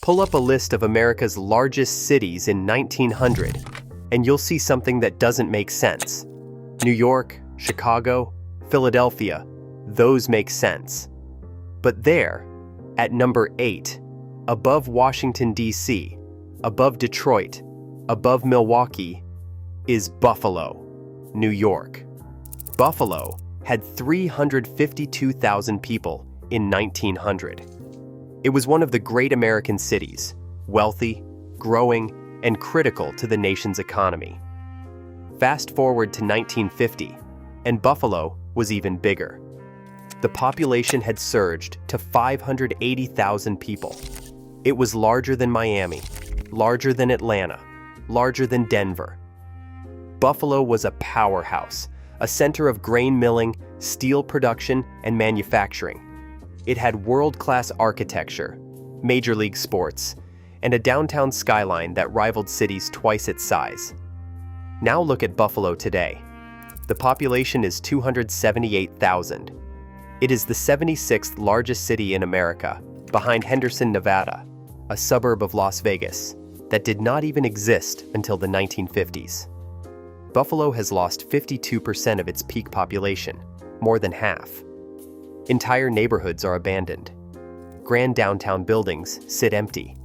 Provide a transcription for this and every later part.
Pull up a list of America's largest cities in 1900, and you'll see something that doesn't make sense. New York, Chicago, Philadelphia, those make sense. But there, at number 8, above Washington, D.C., above Detroit, above Milwaukee, is Buffalo, New York. Buffalo had 352,000 people in 1900. It was one of the great American cities, wealthy, growing, and critical to the nation's economy. Fast forward to 1950, and Buffalo was even bigger. The population had surged to 580,000 people. It was larger than Miami, larger than Atlanta, larger than Denver. Buffalo was a powerhouse, a center of grain milling, steel production, and manufacturing. It had world-class architecture, major league sports, and a downtown skyline that rivaled cities twice its size. Now look at Buffalo today. The population is 278,000. It is the 76th largest city in America, behind Henderson, Nevada, a suburb of Las Vegas that did not even exist until the 1950s. Buffalo has lost 52% of its peak population, more than half. Entire neighborhoods are abandoned. Grand downtown buildings sit empty.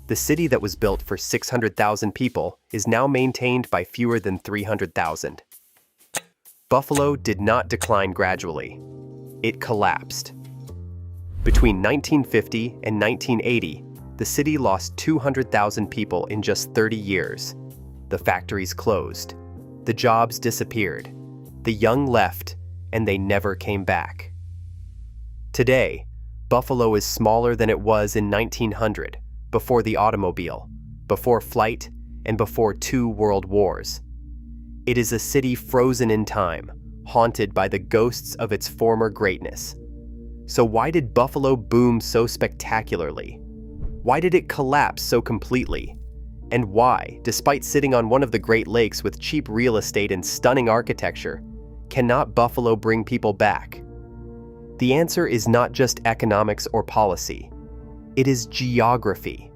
The city that was built for 600,000 people is now maintained by fewer than 300,000. Buffalo did not decline gradually. It collapsed. Between 1950 and 1980, the city lost 200,000 people in just 30 years. The factories closed. The jobs disappeared. The young left, and they never came back. Today, Buffalo is smaller than it was in 1900, before the automobile, before flight, and before 2 world wars. It is a city frozen in time, haunted by the ghosts of its former greatness. So why did Buffalo boom so spectacularly? Why did it collapse so completely? And why, despite sitting on one of the Great Lakes with cheap real estate and stunning architecture, cannot Buffalo bring people back? The answer is not just economics or policy. It is geography.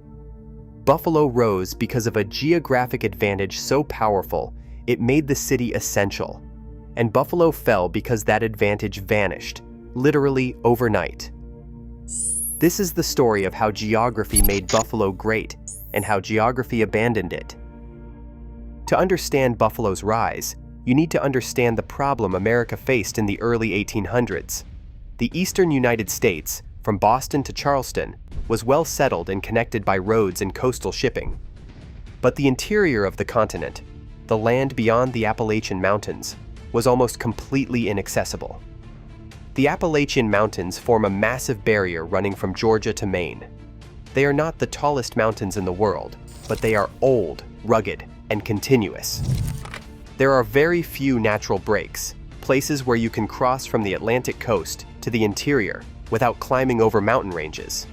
Buffalo rose because of a geographic advantage so powerful it made the city essential. And Buffalo fell because that advantage vanished, literally overnight. This is the story of how geography made Buffalo great and how geography abandoned it. To understand Buffalo's rise, you need to understand the problem America faced in the early 1800s. The eastern United States, from Boston to Charleston, was well settled and connected by roads and coastal shipping. But the interior of the continent, the land beyond the Appalachian Mountains, was almost completely inaccessible. The Appalachian Mountains form a massive barrier running from Georgia to Maine. They are not the tallest mountains in the world, but they are old, rugged, and continuous. There are very few natural breaks, places where you can cross from the Atlantic coast to the interior without climbing over mountain ranges.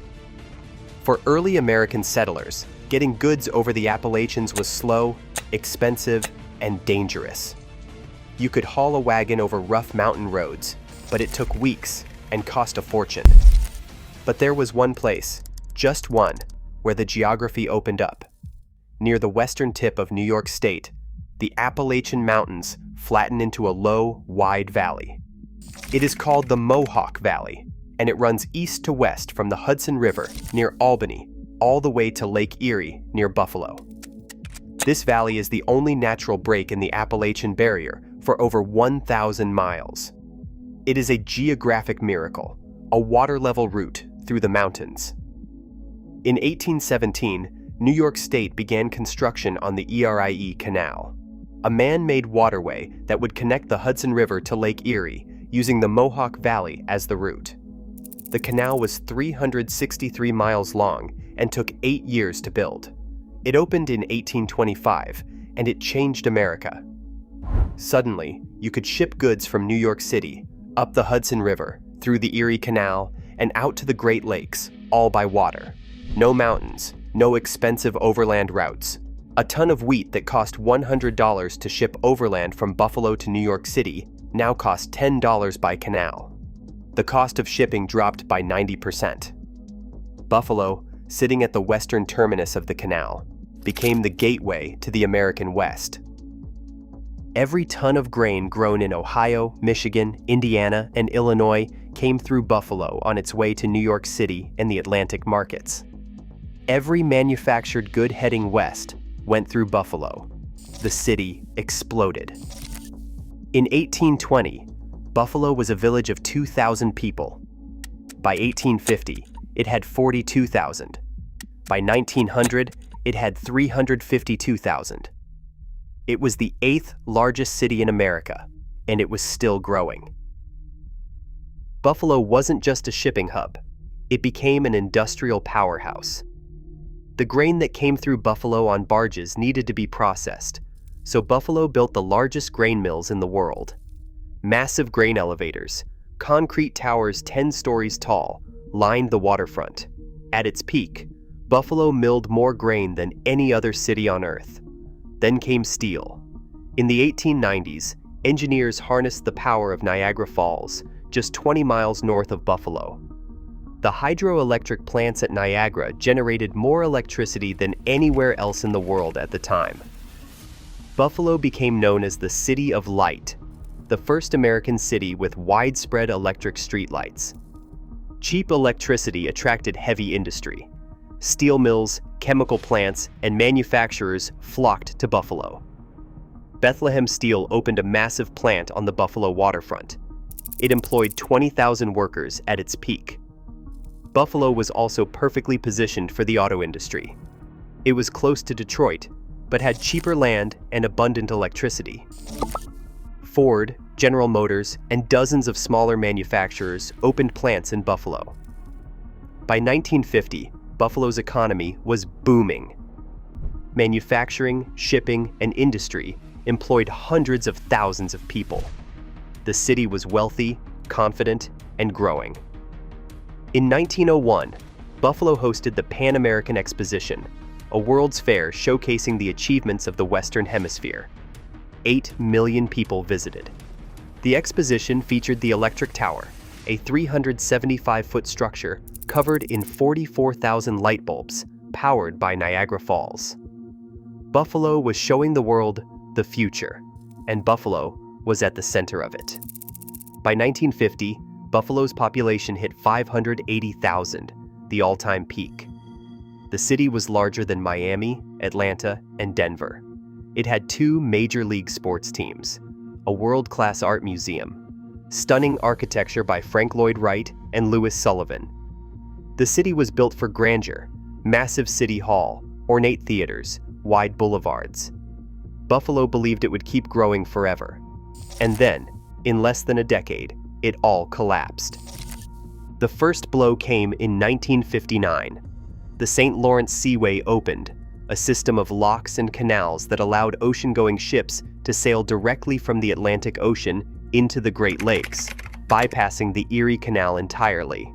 For early American settlers, getting goods over the Appalachians was slow, expensive, and dangerous. You could haul a wagon over rough mountain roads, but it took weeks and cost a fortune. But there was one place, just one, where the geography opened up. Near the western tip of New York State, the Appalachian Mountains flatten into a low, wide valley. It is called the Mohawk Valley, and it runs east to west from the Hudson River near Albany all the way to Lake Erie near Buffalo. This valley is the only natural break in the Appalachian Barrier for over 1,000 miles. It is a geographic miracle, a water-level route through the mountains. In 1817, New York State began construction on the Erie Canal, a man-made waterway that would connect the Hudson River to Lake Erie using the Mohawk Valley as the route. The canal was 363 miles long and took 8 years to build. It opened in 1825, and it changed America. Suddenly, you could ship goods from New York City, up the Hudson River, through the Erie Canal, and out to the Great Lakes, all by water. No mountains, no expensive overland routes. A ton of wheat that cost $100 to ship overland from Buffalo to New York City now costs $10 by canal. The cost of shipping dropped by 90%. Buffalo, sitting at the western terminus of the canal, became the gateway to the American West. Every ton of grain grown in Ohio, Michigan, Indiana, and Illinois came through Buffalo on its way to New York City and the Atlantic markets. Every manufactured good heading west went through Buffalo. The city exploded. In 1820, Buffalo was a village of 2,000 people. By 1850, it had 42,000. By 1900, it had 352,000. It was the 8th largest city in America, and it was still growing. Buffalo wasn't just a shipping hub. It became an industrial powerhouse. The grain that came through Buffalo on barges needed to be processed, so Buffalo built the largest grain mills in the world. Massive grain elevators, concrete towers 10 stories tall, lined the waterfront. At its peak, Buffalo milled more grain than any other city on Earth. Then came steel. In the 1890s, engineers harnessed the power of Niagara Falls, just 20 miles north of Buffalo. The hydroelectric plants at Niagara generated more electricity than anywhere else in the world at the time. Buffalo became known as the City of Light, the first American city with widespread electric streetlights. Cheap electricity attracted heavy industry. Steel mills, chemical plants, and manufacturers flocked to Buffalo. Bethlehem Steel opened a massive plant on the Buffalo waterfront. It employed 20,000 workers at its peak. Buffalo was also perfectly positioned for the auto industry. It was close to Detroit, but had cheaper land and abundant electricity. Ford, General Motors, and dozens of smaller manufacturers opened plants in Buffalo. By 1950, Buffalo's economy was booming. Manufacturing, shipping, and industry employed hundreds of thousands of people. The city was wealthy, confident, and growing. In 1901, Buffalo hosted the Pan American Exposition, a world's fair showcasing the achievements of the Western Hemisphere. 8 million people visited. The exposition featured the Electric Tower, a 375-foot structure covered in 44,000 light bulbs, powered by Niagara Falls. Buffalo was showing the world the future, and Buffalo was at the center of it. By 1950, Buffalo's population hit 580,000, the all-time peak. The city was larger than Miami, Atlanta, and Denver. It had 2 major league sports teams, a world-class art museum, stunning architecture by Frank Lloyd Wright and Louis Sullivan. The city was built for grandeur, massive city hall, ornate theaters, wide boulevards. Buffalo believed it would keep growing forever. And then, in less than a decade, it all collapsed. The first blow came in 1959. The St. Lawrence Seaway opened, a system of locks and canals that allowed ocean-going ships to sail directly from the Atlantic Ocean into the Great Lakes, bypassing the Erie Canal entirely.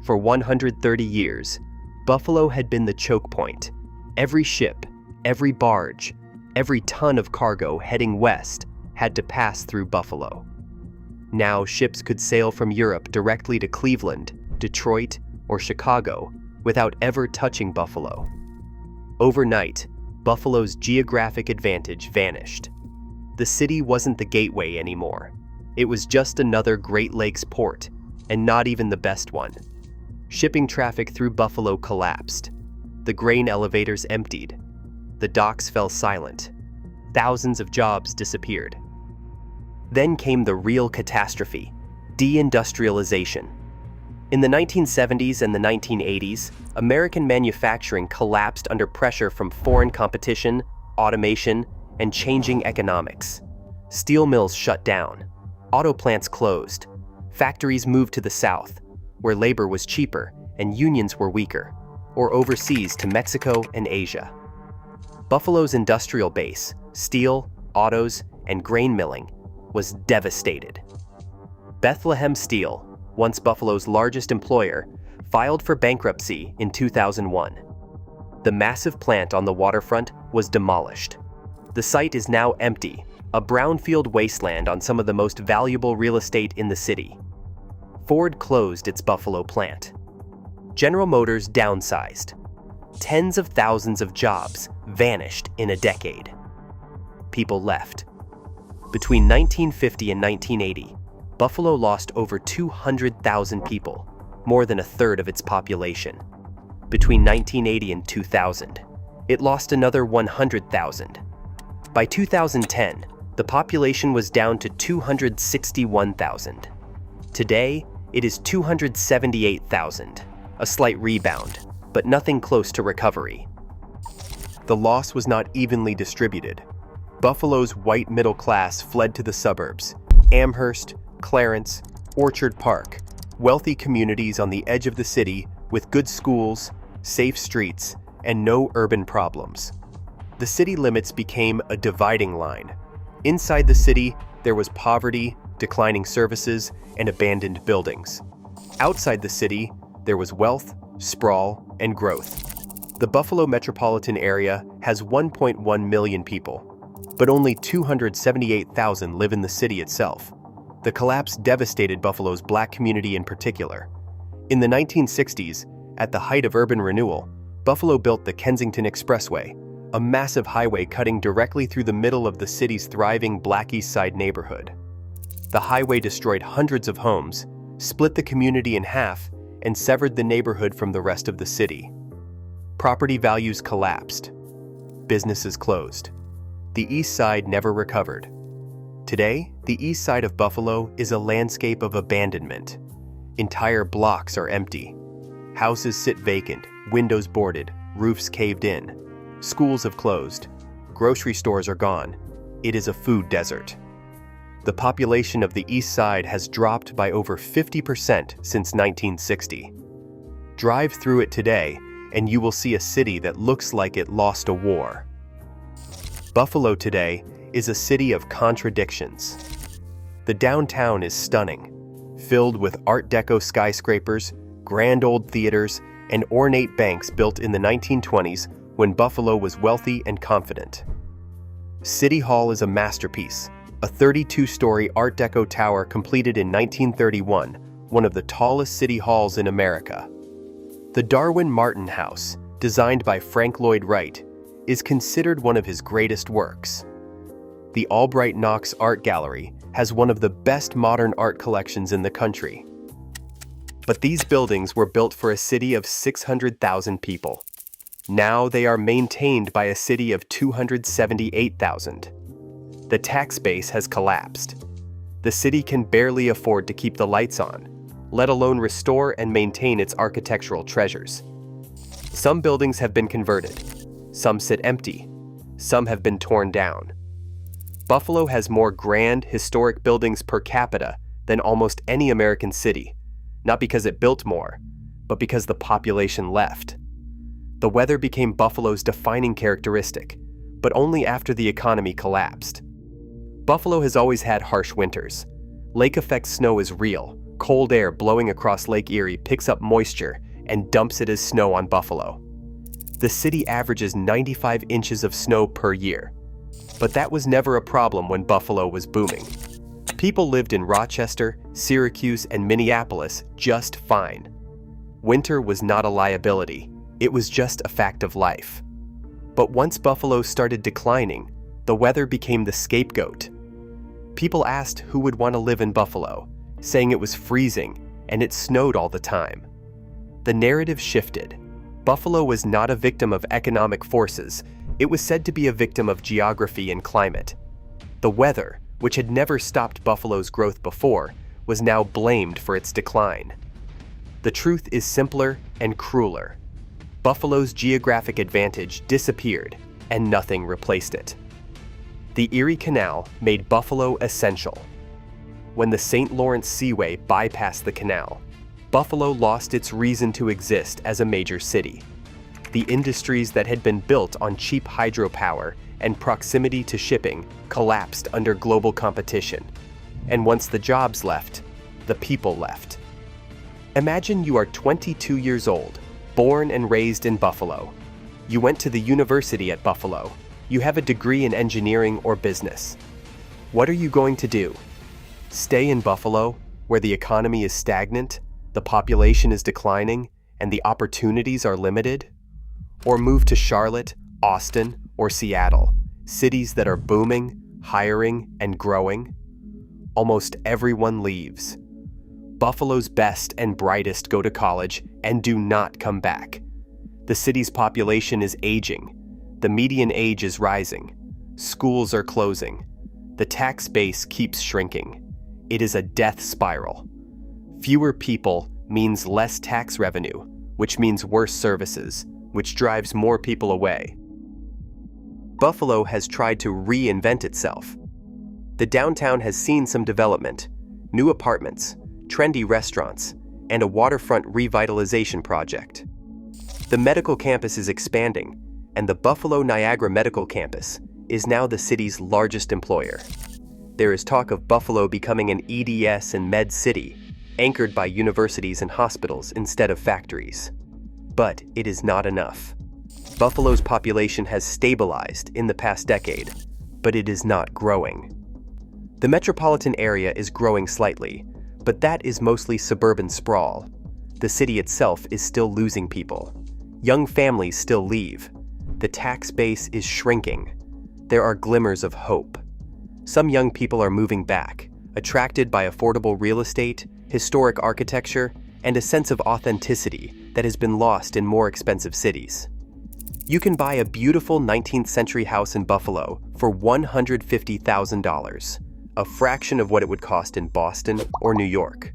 For 130 years, Buffalo had been the choke point. Every ship, every barge, every ton of cargo heading west had to pass through Buffalo. Now ships could sail from Europe directly to Cleveland, Detroit, or Chicago without ever touching Buffalo. Overnight, Buffalo's geographic advantage vanished. The city wasn't the gateway anymore. It was just another Great Lakes port, and not even the best one. Shipping traffic through Buffalo collapsed. The grain elevators emptied. The docks fell silent. Thousands of jobs disappeared. Then came the real catastrophe: deindustrialization. In the 1970s and the 1980s, American manufacturing collapsed under pressure from foreign competition, automation, and changing economics. Steel mills shut down. Auto plants closed. Factories moved to the south, where labor was cheaper and unions were weaker, or overseas to Mexico and Asia. Buffalo's industrial base, steel, autos, and grain milling, was devastated. Bethlehem Steel, once Buffalo's largest employer, filed for bankruptcy in 2001. The massive plant on the waterfront was demolished. The site is now empty, a brownfield wasteland on some of the most valuable real estate in the city. Ford closed its Buffalo plant. General Motors downsized. Tens of thousands of jobs vanished in a decade. People left. Between 1950 and 1980, Buffalo lost over 200,000 people, more than a third of its population. Between 1980 and 2000, it lost another 100,000. By 2010, the population was down to 261,000. Today, it is 278,000, a slight rebound, but nothing close to recovery. The loss was not evenly distributed. Buffalo's white middle class fled to the suburbs, Amherst, Clarence, Orchard Park, wealthy communities on the edge of the city with good schools, safe streets, and no urban problems. The city limits became a dividing line. Inside the city, there was poverty, declining services, and abandoned buildings. Outside the city, there was wealth, sprawl, and growth. The Buffalo metropolitan area has 1.1 million people, but only 278,000 live in the city itself. The collapse devastated Buffalo's Black community in particular. In the 1960s, at the height of urban renewal, Buffalo built the Kensington Expressway, a massive highway cutting directly through the middle of the city's thriving Black East Side neighborhood. The highway destroyed hundreds of homes, split the community in half, and severed the neighborhood from the rest of the city. Property values collapsed. Businesses closed. The East Side never recovered. Today, the East Side of Buffalo is a landscape of abandonment. Entire blocks are empty. Houses sit vacant, windows boarded, roofs caved in. Schools have closed. Grocery stores are gone. It is a food desert. The population of the East Side has dropped by over 50% since 1960. Drive through it today, and you will see a city that looks like it lost a war. Buffalo today is a city of contradictions. The downtown is stunning, filled with Art Deco skyscrapers, grand old theaters, and ornate banks built in the 1920s when Buffalo was wealthy and confident. City Hall is a masterpiece, a 32-story Art Deco tower completed in 1931, one of the tallest city halls in America. The Darwin Martin House, designed by Frank Lloyd Wright, is considered one of his greatest works. The Albright Knox Art Gallery has one of the best modern art collections in the country. But these buildings were built for a city of 600,000 people. Now they are maintained by a city of 278,000. The tax base has collapsed. The city can barely afford to keep the lights on, let alone restore and maintain its architectural treasures. Some buildings have been converted. Some sit empty. Some have been torn down. Buffalo has more grand, historic buildings per capita than almost any American city, not because it built more, but because the population left. The weather became Buffalo's defining characteristic, but only after the economy collapsed. Buffalo has always had harsh winters. Lake effect snow is real. Cold air blowing across Lake Erie picks up moisture and dumps it as snow on Buffalo. The city averages 95 inches of snow per year. But that was never a problem when Buffalo was booming. People lived in Rochester, Syracuse, and Minneapolis just fine. Winter was not a liability. It was just a fact of life. But once Buffalo started declining, the weather became the scapegoat. People asked who would want to live in Buffalo, saying it was freezing and it snowed all the time. The narrative shifted. Buffalo was not a victim of economic forces. It was said to be a victim of geography and climate. The weather, which had never stopped Buffalo's growth before, was now blamed for its decline. The truth is simpler and crueler. Buffalo's geographic advantage disappeared, and nothing replaced it. The Erie Canal made Buffalo essential. When the St. Lawrence Seaway bypassed the canal, Buffalo lost its reason to exist as a major city. The industries that had been built on cheap hydropower and proximity to shipping collapsed under global competition. And once the jobs left, the people left. Imagine you are 22 years old, born and raised in Buffalo. You went to the university at Buffalo. You have a degree in engineering or business. What are you going to do? Stay in Buffalo, where the economy is stagnant, the population is declining, and the opportunities are limited? Or move to Charlotte, Austin, or Seattle, cities that are booming, hiring, and growing? Almost everyone leaves. Buffalo's best and brightest go to college and do not come back. The city's population is aging. The median age is rising. Schools are closing. The tax base keeps shrinking. It is a death spiral. Fewer people means less tax revenue, which means worse services, which drives more people away. Buffalo has tried to reinvent itself. The downtown has seen some development, new apartments, trendy restaurants, and a waterfront revitalization project. The medical campus is expanding, and the Buffalo Niagara Medical Campus is now the city's largest employer. There is talk of Buffalo becoming an EDS and med city, anchored by universities and hospitals instead of factories. But it is not enough. Buffalo's population has stabilized in the past decade, but it is not growing. The metropolitan area is growing slightly, but that is mostly suburban sprawl. The city itself is still losing people. Young families still leave. The tax base is shrinking. There are glimmers of hope. Some young people are moving back, attracted by affordable real estate, historic architecture, and a sense of authenticity that has been lost in more expensive cities. You can buy a beautiful 19th century house in Buffalo for $150,000, a fraction of what it would cost in Boston or New York.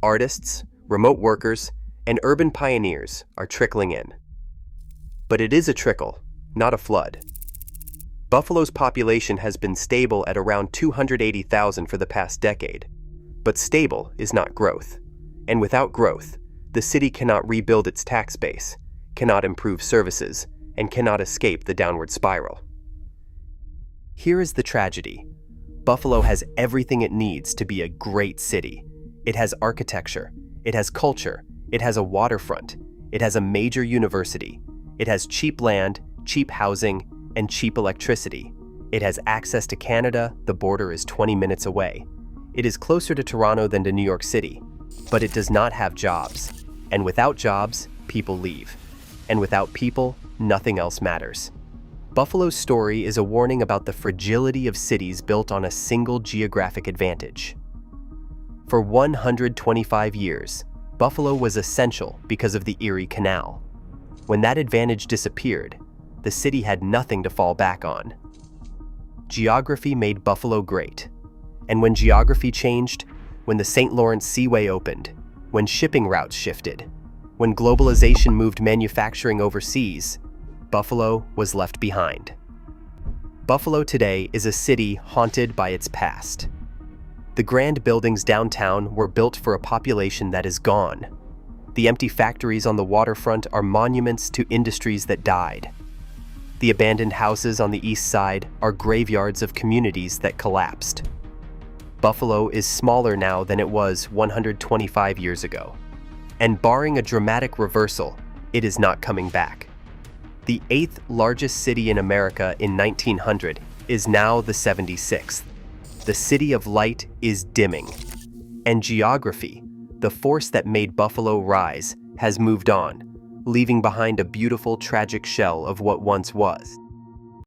Artists, remote workers, and urban pioneers are trickling in. But it is a trickle, not a flood. Buffalo's population has been stable at around 280,000 for the past decade. But stable is not growth. And without growth, the city cannot rebuild its tax base, cannot improve services, and cannot escape the downward spiral. Here is the tragedy. Buffalo has everything it needs to be a great city. It has architecture, it has culture, it has a waterfront, it has a major university, it has cheap land, cheap housing, and cheap electricity. It has access to Canada, the border is 20 minutes away. It is closer to Toronto than to New York City, but it does not have jobs. And without jobs, people leave. And without people, nothing else matters. Buffalo's story is a warning about the fragility of cities built on a single geographic advantage. For 125 years, Buffalo was essential because of the Erie Canal. When that advantage disappeared, the city had nothing to fall back on. Geography made Buffalo great. And when geography changed, when the St. Lawrence Seaway opened, when shipping routes shifted, when globalization moved manufacturing overseas, Buffalo was left behind. Buffalo today is a city haunted by its past. The grand buildings downtown were built for a population that is gone. The empty factories on the waterfront are monuments to industries that died. The abandoned houses on the east side are graveyards of communities that collapsed. Buffalo is smaller now than it was 125 years ago. And barring a dramatic reversal, it is not coming back. The 8th largest city in America in 1900 is now the 76th. The city of light is dimming. And geography, the force that made Buffalo rise, has moved on, leaving behind a beautiful, tragic shell of what once was.